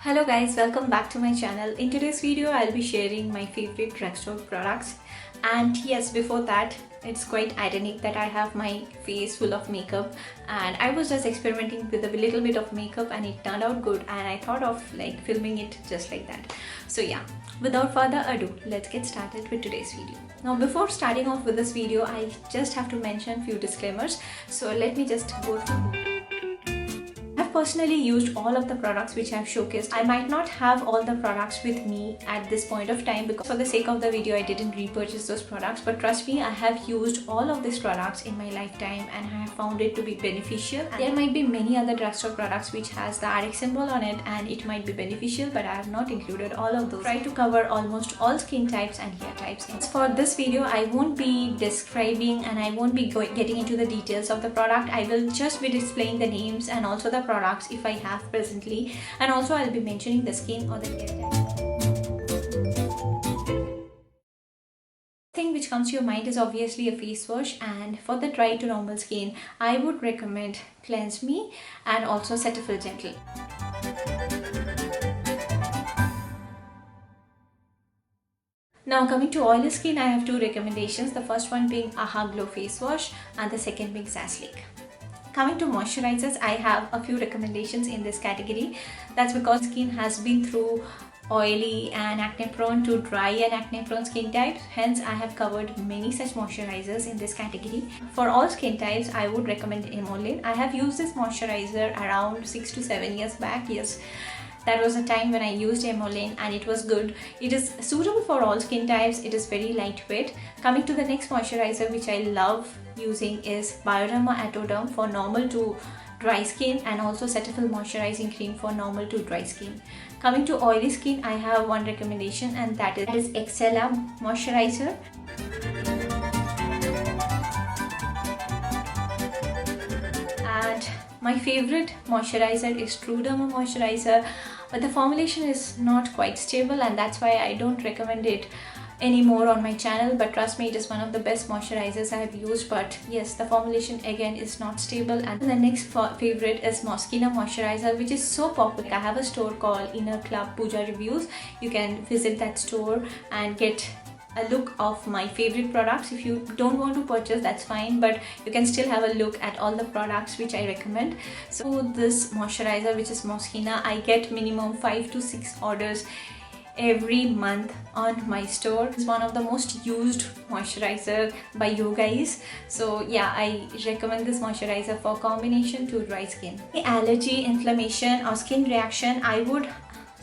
Hello guys, welcome back to my channel. In today's video I'll be sharing my favorite drugstore products, and yes, before that it's quite ironic that I have my face full of makeup and I was just experimenting with a little bit of makeup and it turned out good, and I thought of filming it just like that. So yeah, without further ado, let's get started with today's video. Now before starting off with this video, I just have to mention few disclaimers, so let me just go through. I've personally used all of the products which I've showcased. I might not have all the products with me at this point of time because for the sake of the video I didn't repurchase those products, but trust me, I have used all of these products in my lifetime and I have found it to be beneficial. And there might be many other drugstore products which has the RX symbol on it and it might be beneficial, but I have not included all of those. I try to cover almost all skin types and hair types. For this video I won't be describing and I won't be getting into the details of the product. I will just be displaying the names and also the products if I have presently, and also I'll be mentioning the skin or the hair type. Thing which comes to your mind is obviously a face wash, and for the dry to normal skin I would recommend Cleanse Me and also Cetaphil Gentle. Now coming to oily skin, I have two recommendations, the first one being Aha Glow face wash and the second being Saslick. Coming to moisturizers, I have a few recommendations in this category. That's because skin has been through oily and acne prone to dry and acne prone skin types. Hence, I have covered many such moisturizers in this category. For all skin types, I would recommend Emollient. I have used this moisturizer around 6 to 7 years back. Yes, that was a time when I used Emollient and it was good. It is suitable for all skin types. It is very lightweight. Coming to the next moisturizer which I love using is Bioderma Atoderm for normal to dry skin, and also Cetaphil moisturizing cream for normal to dry skin. Coming to oily skin, I have one recommendation, and that is Excella moisturizer. And my favorite moisturizer is True Derma moisturizer, but the formulation is not quite stable and that's why I don't recommend it anymore on my channel. But trust me, it is one of the best moisturizers I have used, but yes, the formulation again is not stable. And the next favorite is Moschino moisturizer, which is so popular. I have a store called Inner Club Puja Reviews. You can visit that store and get a look of my favorite products. If you don't want to purchase, that's fine, but you can still have a look at all the products which I recommend. So this moisturizer, which is Moschino, I get minimum 5 to 6 orders every month on my store. It's one of the most used moisturizer by you guys. So yeah, I recommend this moisturizer for combination to dry skin. Allergy, inflammation or skin reaction, I would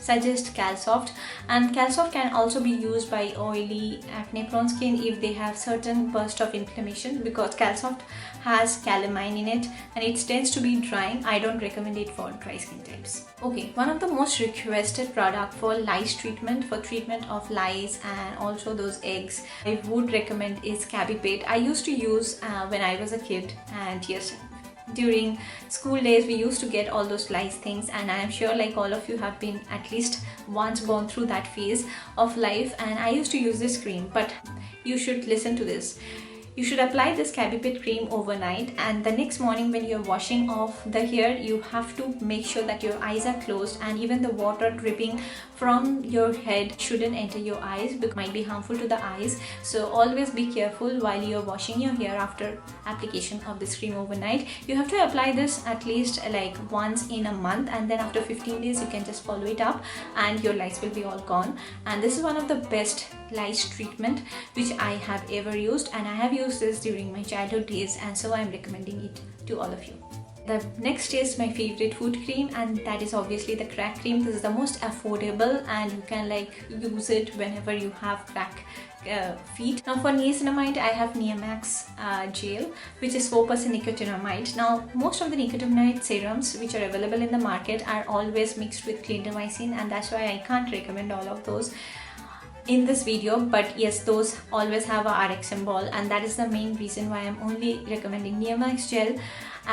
suggest Calsoft, and Calsoft can also be used by oily acne prone skin if they have certain burst of inflammation, because Calsoft has calamine in it and it tends to be drying. I don't recommend it for dry skin types. Okay, one of the most requested product for lice treatment, for treatment of lice and also those eggs, I would recommend is Cabipate. I used to use when I was a kid, and yes, during school days we used to get all those lice things, and I am sure like all of you have been at least once gone through that phase of life, and I used to use this cream. But you should listen to this. You should apply this Cabipate cream overnight, and the next morning when you're washing off the hair, you have to make sure that your eyes are closed, and even the water dripping from your head shouldn't enter your eyes because it might be harmful to the eyes. So always be careful while you're washing your hair after application of this cream overnight. You have to apply this at least like once in a month, and then after 15 days you can just follow it up and your lice will be all gone. And this is one of the best lice treatment which I have ever used, and I have used this during my childhood days, and so I'm recommending it to all of you. The next is my favorite foot cream, and that is obviously the crack cream. This is the most affordable and you can use it whenever you have crack feet. Now for Niacinamide, I have Niamax gel, which is 4% nicotinamide. Now most of the nicotinamide serums which are available in the market are always mixed with clindamycin, and that's why I can't recommend all of those in this video. But yes, those always have a RX symbol, and that is the main reason why I'm only recommending Niamax gel.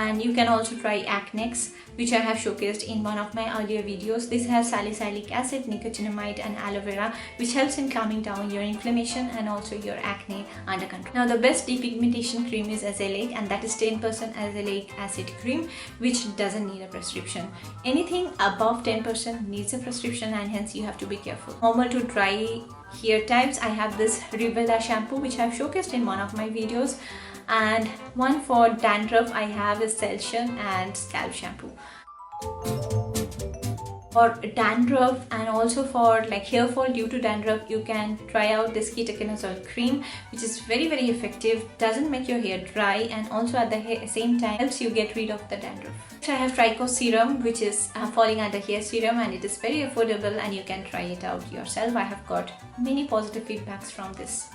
And you can also try Acnex, which I have showcased in one of my earlier videos. This has salicylic acid, niacinamide and aloe vera, which helps in calming down your inflammation and also your acne under control. Now the best depigmentation cream is azelaic, and that is 10% azelaic acid cream, which doesn't need a prescription. Anything above 10% needs a prescription, and hence you have to be careful. Normal to dry hair types, I have this Ribella shampoo, which I have showcased in one of my videos. And one for dandruff, I have is Lotion and scalp shampoo. For dandruff and also for like hair fall due to dandruff, you can try out this ketoconazole cream, which is very effective, doesn't make your hair dry, and also at the same time helps you get rid of the dandruff. So I have Trico serum, which is falling under hair serum, and it is very affordable and you can try it out yourself. I have got many positive feedbacks from this.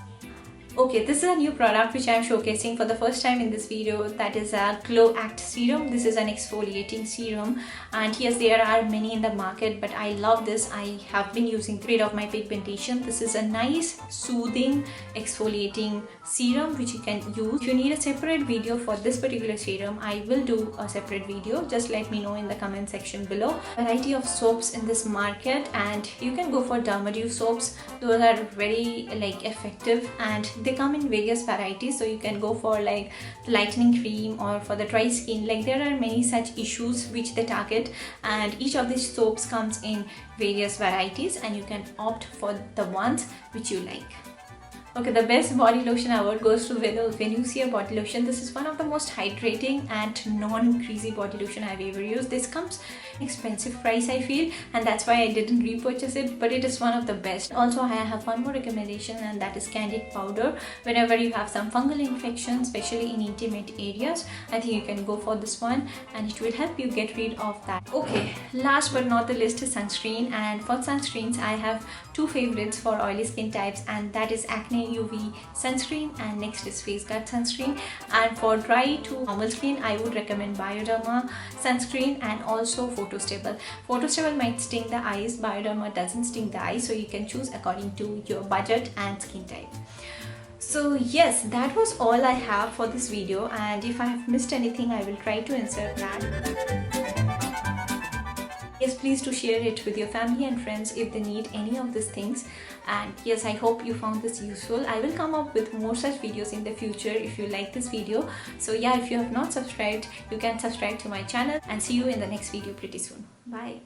Okay, this is a new product which I am showcasing for the first time in this video. That is a Glow Act serum. This is an exfoliating serum, and yes, there are many in the market, but I love this. I have been using to rid of my pigmentation. This is a nice soothing exfoliating serum which you can use. If you need a separate video for this particular serum, I will do a separate video. Just let me know in the comment section below. Variety of soaps in this market, and you can go for Dermadew soaps. Those are very effective, and they come in various varieties, so you can go for like the lightening cream or for the dry skin. Like there are many such issues which they target, and each of these soaps comes in various varieties, and you can opt for the ones which you like. Okay, the best body lotion award goes to Venusia body lotion. This is one of the most hydrating and non-greasy body lotion I've ever used. This comes expensive price, I feel, and that's why I didn't repurchase it, but it is one of the best. Also, I have one more recommendation, and that is Candid powder. Whenever you have some fungal infections, especially in intimate areas, I think you can go for this one, and it will help you get rid of that. Okay, last but not the least is sunscreen, and for sunscreens I have two favorites for oily skin types, and that is Acne UV sunscreen, and next is Face Guard sunscreen. And for dry to normal skin, I would recommend Bioderma sunscreen and also Photostable. Photostable might sting the eyes, Bioderma doesn't sting the eyes, so you can choose according to your budget and skin type. So yes, that was all I have for this video, and if I have missed anything, I will try to insert that. Yes, please do share it with your family and friends if they need any of these things. And yes, I hope you found this useful. I will come up with more such videos in the future if you like this video. So yeah, if you have not subscribed, you can subscribe to my channel, and see you in the next video pretty soon. Bye.